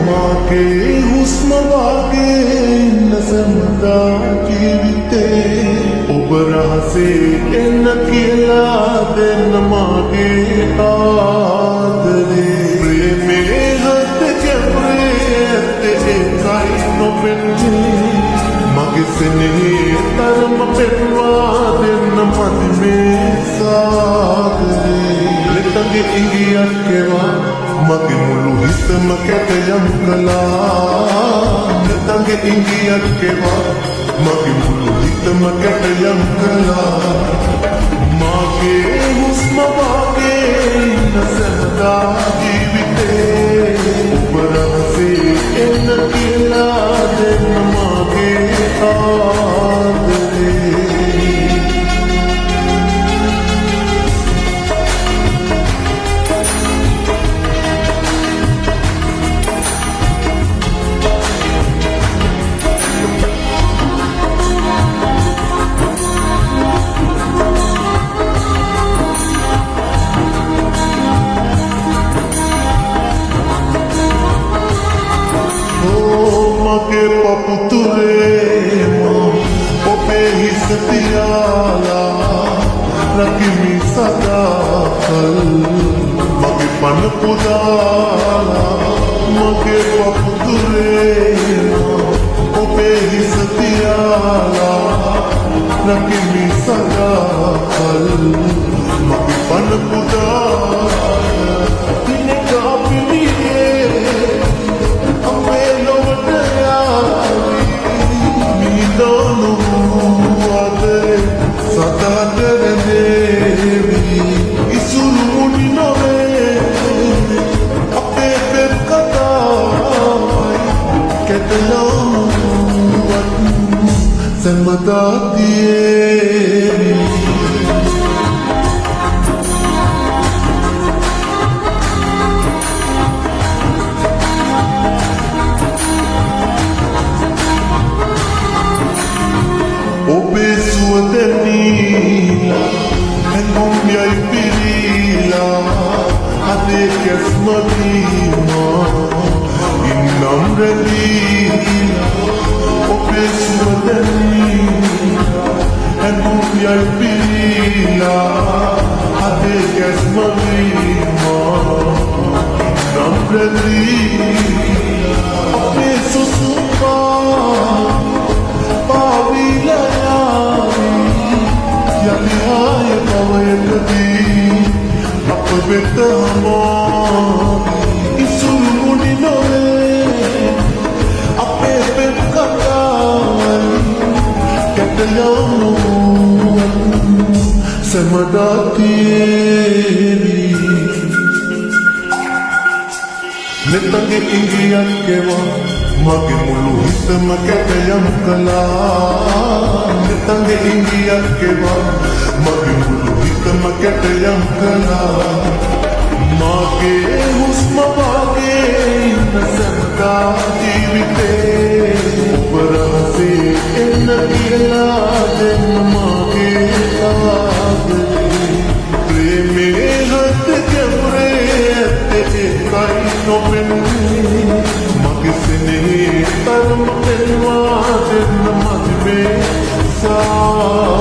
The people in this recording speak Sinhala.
මාගේ හුස්ම වාගේ නසමදා ජීවිතේ ඔබ රහසේ එන්න කියලා දෙන්න මාගේ ආදරේ ප්‍රේමේ හත් කැපරේ ඒකයි නොපෙන්නේ මගේ සෙනෙහේ තරම පෙන්වා දෙන්න මදි මේ සාගරේ ලෙතගේ ඉඟියක් කෙවා මගේ මුළු හිතම කැටයම් කළා ලෙතගේ ඉඟියක් කෙවා මගේ මුළු හිතම කැටයම් කළා මගේ හුස්ම වාගේ නසමදා ජීවිතේ ඔබ රහසේ එන්න කියලා දෙන්න මගේ ආදරේ මගේ පපුතුරේ ඔබේ හිස තියාලා රකිමි සදාකල් මගේ පන පුදාලා මගේ පපුතුරේ ඔබේ හිස තියාලා රකිමි සදාකල් මගේ පන පුදාලා දිනකා පිළියේ ඔබේ සුවඳනීලා හැඟුම් යයි පිරීලා අදේ කැස්ම වීමා ඉන්නම් රැඳීලා ඔබේ සුවඳනීලා හැඟුම් යයි පිරීලා අදේ කැස්ම වීමා ඉන්නම් රැඳීලා ඔබේ සුසුම්පා අප වෙත ඉසුරු මුනි නොවේ අපේ පෙම් කතායි කැටයම් සැමදා තියේවි නෙතගේ ඉඟියක් කෙවා මගේ මුළු හිතම කැටයම් කළා නෙතගේ ඉඟියක් කෙවා මගේ මුළු හිතම කැටයම් කළා මගේ හුස්ම වාගේ නසමදා ජීවිතේ ඔබ රහසේ එන්න කියලා දෙන්න මගේ ආදරේ ප්‍රේමේ හත් කැපරේ ඒකයි නොපෙන්නේ මගේ සෙනෙහේ තරම පෙන්වා දෙන්න මදි මේ සා